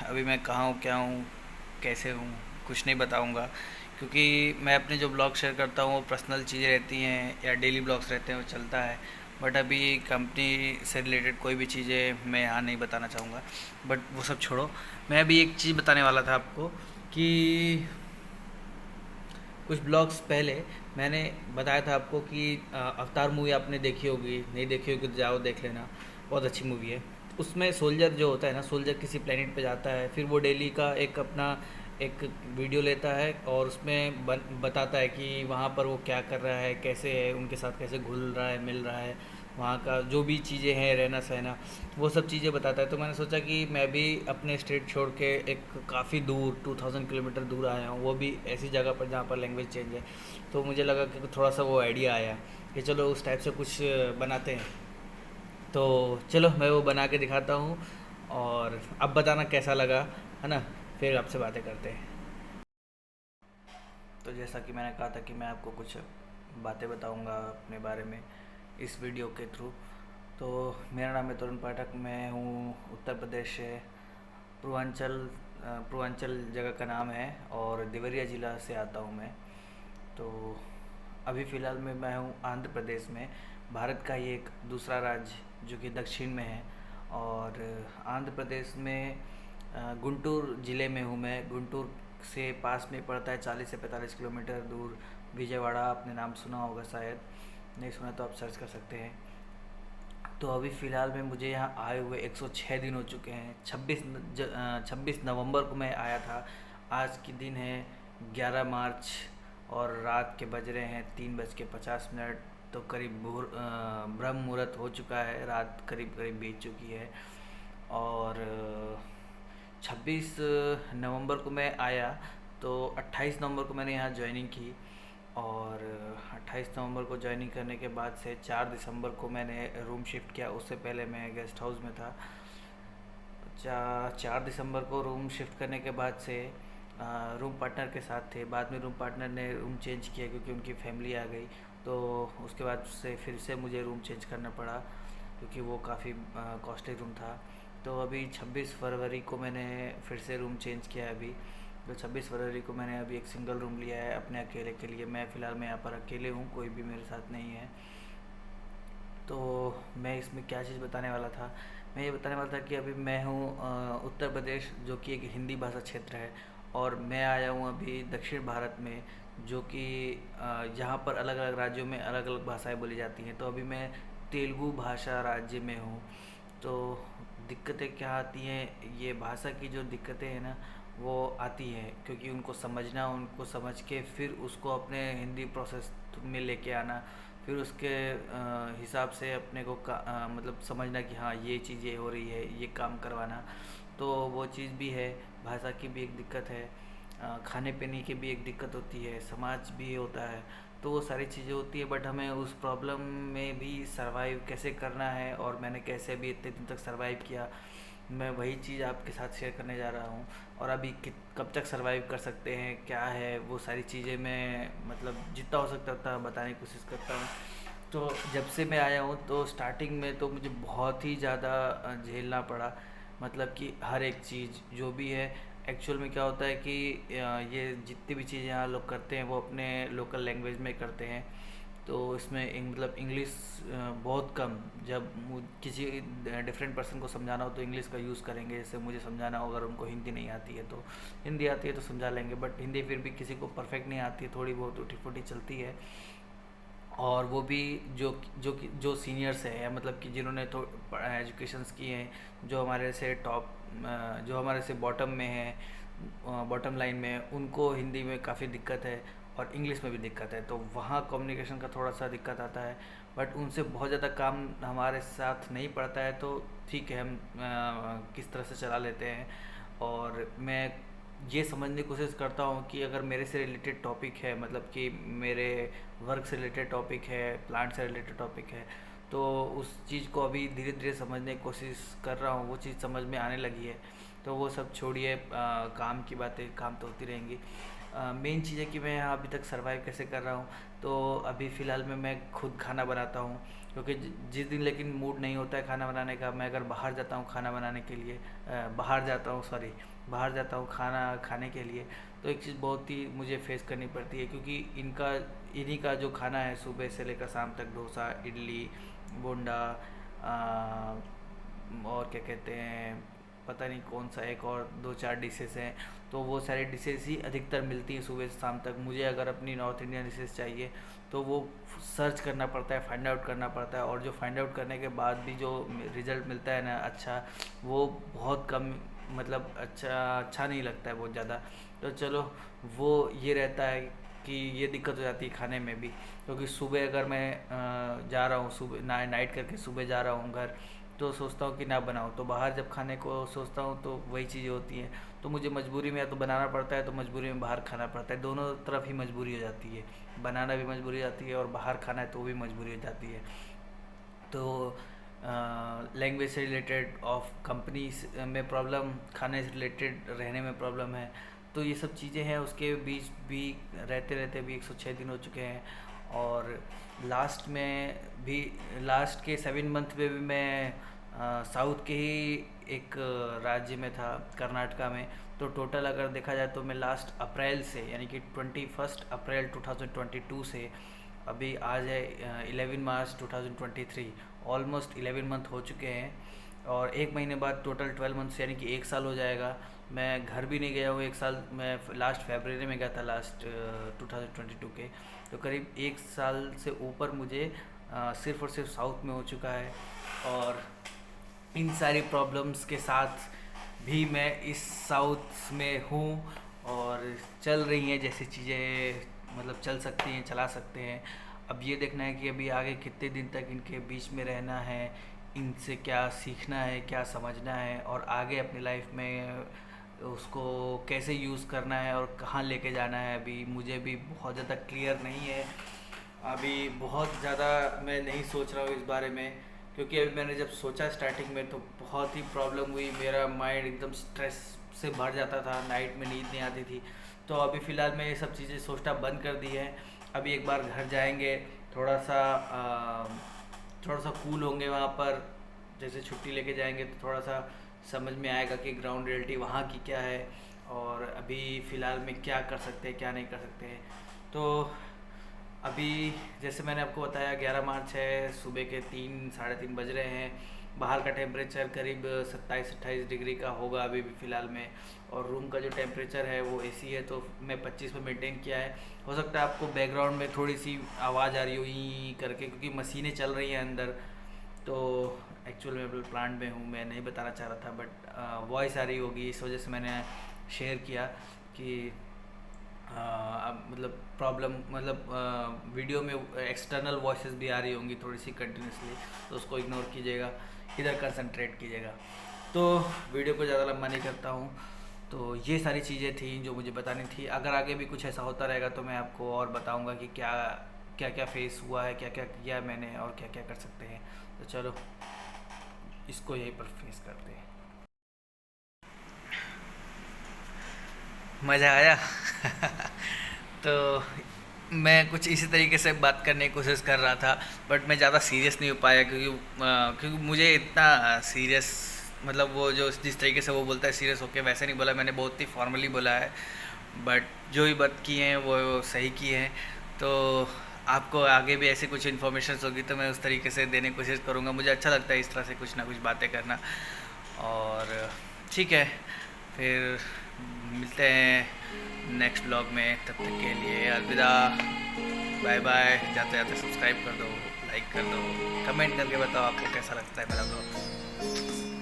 अभी मैं कहाँ हूँ, क्या हूँ, कैसे हूँ, कुछ नहीं बताऊँगा। क्योंकि मैं अपने जो ब्लॉग शेयर करता हूँ वो पर्सनल चीज़ें रहती हैं या डेली ब्लॉग्स रहते हैं, वो चलता है। बट अभी कंपनी से रिलेटेड कोई भी चीज़ें मैं यहाँ नहीं बताना चाहूँगा। बट वो सब छोड़ो। मैं अभी एक चीज़ बताने वाला था आपको कि कुछ ब्लॉग्स पहले मैंने बताया था आपको कि अवतार मूवी आपने देखी होगी, नहीं देखी होगी तो जाओ देख लेना। बहुत अच्छी मूवी है। उसमें सोल्जर जो होता है ना, सोल्जर किसी प्लेनेट पे जाता है, फिर वो डेली का एक अपना एक वीडियो लेता है और उसमें बताता है कि वहाँ पर वो क्या कर रहा है, कैसे है, उनके साथ कैसे घुल रहा है, मिल रहा है, वहाँ का जो भी चीज़ें हैं, रहना सहना, वो सब चीज़ें बताता है। तो मैंने सोचा कि मैं भी अपने स्टेट छोड़ के एक काफ़ी दूर 2000 किलोमीटर दूर आया हूँ, वो भी ऐसी जगह पर जहाँ पर लैंग्वेज चेंज है। तो मुझे लगा कि थोड़ा सा वो आइडिया आया कि चलो उस टाइप से कुछ बनाते हैं। तो चलो मैं वो बना के दिखाता हूँ और अब बताना कैसा लगा, है ना? फिर आपसे बातें करते हैं। तो जैसा कि मैंने कहा था कि मैं आपको कुछ बातें बताऊंगा अपने बारे में इस वीडियो के थ्रू। तो मेरा नाम है तरुण पाठक, मैं हूँ उत्तर प्रदेश से, पूर्वांचल पूर्वांचल जगह का नाम है और देवरिया ज़िला से आता हूँ मैं। तो अभी फ़िलहाल में मैं हूँ आंध्र प्रदेश में, भारत का ही एक दूसरा राज्य जो कि दक्षिण में है। और आंध्र प्रदेश में गुंटूर ज़िले में हूँ मैं। गुंटूर से पास में पड़ता है 40 से 45 किलोमीटर दूर विजयवाड़ा। आपने नाम सुना होगा शायद, नहीं सुना तो आप सर्च कर सकते हैं। तो अभी फ़िलहाल में मुझे यहाँ आए हुए 106 दिन हो चुके हैं। 26 नवंबर को मैं आया था। आज की दिन है 11 मार्च और रात के बज रहे हैं 3:50। तो करीब ब्रह्म मुहूर्त हो चुका है, रात करीब करीब बीत चुकी है। और 26 नवंबर को मैं आया, तो 28 नवंबर को मैंने यहाँ ज्वाइनिंग की। और 28 नवंबर को ज्वाइनिंग करने के बाद से 4 दिसंबर को मैंने रूम शिफ्ट किया। उससे पहले मैं गेस्ट हाउस में था। 4 दिसंबर को रूम शिफ्ट करने के बाद से रूम पार्टनर के साथ थे। बाद में रूम पार्टनर ने रूम चेंज किया क्योंकि उनकी फैमिली आ गई। तो उसके बाद से फिर से मुझे रूम चेंज करना पड़ा क्योंकि वो काफ़ी कॉस्टली रूम था। तो अभी 26 फरवरी को मैंने फिर से रूम चेंज किया है अभी। तो 26 फरवरी को मैंने अभी एक सिंगल रूम लिया है अपने अकेले के लिए। मैं फ़िलहाल मैं यहाँ पर अकेले हूँ, कोई भी मेरे साथ नहीं है। तो मैं इसमें क्या चीज़ बताने वाला था, मैं ये बताने वाला था कि अभी मैं हूँ उत्तर प्रदेश, जो कि एक हिंदी भाषा क्षेत्र है। और मैं आया हूँ अभी दक्षिण भारत में, जो कि यहाँ पर अलग अलग राज्यों में अलग अलग भाषाएं बोली जाती हैं। तो अभी मैं तेलुगु भाषा राज्य में हूँ। तो दिक्कतें क्या आती हैं, ये भाषा की जो दिक्कतें हैं ना, वो आती हैं क्योंकि उनको समझना, उनको समझ के फिर उसको अपने हिंदी प्रोसेस में लेके आना, फिर उसके हिसाब से अपने को मतलब समझना कि हाँ ये चीज़ ये हो रही है, ये काम करवाना। तो वो चीज़ भी है, भाषा की भी एक दिक्कत है, खाने पीने की भी एक दिक्कत होती है, समाज भी होता है। तो वो सारी चीज़ें होती है, बट हमें उस प्रॉब्लम में भी सरवाइव कैसे करना है और मैंने कैसे भी इतने दिन तक सरवाइव किया, मैं वही चीज़ आपके साथ शेयर करने जा रहा हूँ। और अभी कब तक सरवाइव कर सकते हैं, क्या है वो सारी चीज़ें, मैं मतलब जितना हो सकता उतना बताने की कोशिश करता हूँ। तो जब से मैं आया हूँ तो स्टार्टिंग में तो मुझे बहुत ही ज़्यादा झेलना पड़ा। मतलब कि हर एक चीज़ जो भी है, एक्चुअल में क्या होता है कि ये जितनी भी चीज़ें यहाँ लोग करते हैं वो अपने लोकल लैंग्वेज में करते हैं। तो इसमें मतलब इंग्लिश बहुत कम, जब किसी डिफरेंट पर्सन को समझाना हो तो इंग्लिश का यूज़ करेंगे। जैसे मुझे समझाना हो, अगर उनको हिंदी नहीं आती है तो हिंदी आती है तो समझा लेंगे, बट हिंदी फिर भी किसी को परफेक्ट नहीं आती है, थोड़ी बहुत टूटी फूटी चलती है। और वो भी जो सीनियर्स हैं, या मतलब कि जिन्होंने तो एजुकेशंस की हैं, जो हमारे से टॉप, जो हमारे से बॉटम में है, बॉटम लाइन में है, उनको हिंदी में काफ़ी दिक्कत है और इंग्लिश में भी दिक्कत है। तो वहाँ कम्युनिकेशन का थोड़ा सा दिक्कत आता है। बट उनसे बहुत ज़्यादा काम हमारे साथ नहीं पड़ता है, तो ठीक है, हम किस तरह से चला लेते हैं। और मैं ये समझने की कोशिश करता हूँ कि अगर मेरे से रिलेटेड टॉपिक है, मतलब कि मेरे वर्क से रिलेटेड टॉपिक है, प्लांट से रिलेटेड टॉपिक है, तो उस चीज़ को अभी धीरे धीरे समझने की कोशिश कर रहा हूँ, वो चीज़ समझ में आने लगी है। तो वो सब छोड़िए, काम की बातें, काम तो होती रहेंगी। मेन चीज़ है कि मैं यहाँ अभी तक सर्वाइव कैसे कर रहा हूँ। तो अभी फ़िलहाल में मैं खुद खाना बनाता हूँ, क्योंकि जिस दिन लेकिन मूड नहीं होता है खाना बनाने का, मैं अगर बाहर जाता हूँ खाना बनाने के लिए, बाहर जाता हूँ खाना खाने के लिए, तो एक चीज़ बहुत ही मुझे फेस करनी पड़ती है, क्योंकि इन्हीं का जो खाना है सुबह से लेकर शाम तक, डोसा, इडली, बोंडा, और क्या कहते हैं, पता नहीं कौन सा, एक और दो चार डिशेस हैं, तो वो सारी डिशेस ही अधिकतर मिलती हैं सुबह से शाम तक। मुझे अगर अपनी नॉर्थ इंडियन डिशेस चाहिए तो वो सर्च करना पड़ता है, फाइंड आउट करना पड़ता है, और जो फाइंड आउट करने के बाद भी जो रिज़ल्ट मिलता है ना अच्छा, वो बहुत कम, मतलब अच्छा नहीं लगता है बहुत ज़्यादा। तो चलो, वो ये रहता है कि ये दिक्कत हो जाती है खाने में भी, क्योंकि सुबह अगर मैं जा रहा हूँ, सुबह नाइट करके सुबह जा रहा हूँ घर, तो सोचता हूँ कि ना बनाऊँ, तो बाहर जब खाने को सोचता हूँ तो वही चीज़ें होती हैं, तो मुझे मजबूरी में या तो बनाना पड़ता है, तो मजबूरी में बाहर खाना पड़ता है। दोनों तरफ ही मजबूरी हो जाती है, बनाना भी मजबूरी हो जाती है और बाहर खाना है तो भी मजबूरी हो जाती है। तो लैंग्वेज से रिलेटेड, ऑफ कंपनीज में प्रॉब्लम, खाने से रिलेटेड रहने में प्रॉब्लम है, तो ये सब चीज़ें हैं। उसके बीच भी रहते रहते भी 106 दिन हो चुके हैं, और लास्ट के 7 मंथ में भी मैं साउथ के ही एक राज्य में था, कर्नाटका में। तो टोटल अगर देखा जाए तो मैं लास्ट अप्रैल से, यानी कि 21 अप्रैल 2022 से अभी आज है 11 मार्च 2023, ऑलमोस्ट 11 मंथ हो चुके हैं। और एक महीने बाद टोटल 12 मंथ्स, यानी कि 1 साल हो जाएगा। मैं घर भी नहीं गया हूँ 1 साल, मैं लास्ट फरवरी में गया था, लास्ट 2022 के। तो करीब 1 साल से ऊपर मुझे सिर्फ़ और सिर्फ साउथ में हो चुका है, और इन सारी प्रॉब्लम्स के साथ भी मैं इस साउथ में हूँ, और चल रही हैं जैसी चीज़ें, मतलब चल सकती हैं, चला सकते हैं। अब ये देखना है कि अभी आगे कितने दिन तक इनके बीच में रहना है, इनसे क्या सीखना है, क्या समझना है, और आगे अपनी लाइफ में उसको कैसे यूज़ करना है और कहाँ लेके जाना है, अभी मुझे भी बहुत ज़्यादा क्लियर नहीं है। अभी बहुत ज़्यादा मैं नहीं सोच रहा हूँ इस बारे में, क्योंकि अभी मैंने जब सोचा स्टार्टिंग में तो बहुत ही प्रॉब्लम हुई, मेरा माइंड एकदम स्ट्रेस से भर जाता था, नाइट में नींद नहीं आती थी। तो अभी फ़िलहाल मैं ये सब चीज़ें सोचना बंद कर दी है। अभी एक बार घर जाएंगे, थोड़ा सा थोड़ा सा कूल होंगे वहाँ पर, जैसे छुट्टी लेके जाएंगे तो थोड़ा सा समझ में आएगा कि ग्राउंड रियलिटी वहाँ की क्या है, और अभी फ़िलहाल में क्या कर सकते हैं, क्या नहीं कर सकते हैं। तो अभी जैसे मैंने आपको बताया 11 मार्च है, सुबह के 3 साढ़े 3 बज रहे हैं। बाहर का टेम्परेचर करीब 27-28 डिग्री का होगा अभी भी फ़िलहाल में, और रूम का जो टेम्परेचर है वो एसी है, तो मैं 25 पे मेंटेन किया है। हो सकता है आपको बैकग्राउंड में थोड़ी सी आवाज़ आ रही हो ई करके, क्योंकि मशीनें चल रही हैं अंदर। तो एक्चुअल में प्लांट में हूँ, मैं नहीं बताना चाह रहा था, बट वॉइस आ रही होगी, इस वजह से मैंने शेयर किया कि मतलब प्रॉब्लम, मतलब वीडियो में एक्सटर्नल वॉइसेस भी आ रही होंगी थोड़ी सी कंटिन्यूसली, तो उसको इग्नोर कीजिएगा, इधर कंसंट्रेट कीजिएगा। तो वीडियो को ज़्यादा लंबा नहीं करता हूँ। तो ये सारी चीज़ें थी जो मुझे बतानी थी। अगर आगे भी कुछ ऐसा होता रहेगा तो मैं आपको और बताऊँगा कि क्या क्या क्या फेस हुआ है, क्या क्या किया मैंने, और क्या क्या कर सकते हैं। तो चलो, इसको यहीं पर फेस करते हैं। मज़ा आया। तो मैं कुछ इसी तरीके से बात करने की कोशिश कर रहा था, बट मैं ज़्यादा सीरियस नहीं हो पाया, क्योंकि मुझे इतना सीरियस, मतलब वो जो जिस तरीके से वो बोलता है सीरियस होके, वैसे नहीं बोला मैंने, बहुत ही फॉर्मली बोला है। बट जो भी बात की हैं वो सही की हैं। तो आपको आगे भी ऐसे कुछ इन्फॉर्मेशन होगी तो मैं उस तरीके से देने की कोशिश करूँगा। मुझे अच्छा लगता है इस तरह से कुछ ना कुछ बातें करना। और ठीक है, फिर मिलते हैं नेक्स्ट ब्लॉग में। तब तक के लिए अलविदा, बाय बाय। जाते जाते सब्सक्राइब कर दो, लाइक कर दो, कमेंट करके बताओ आपको कैसा लगता है मेरा ब्लॉग।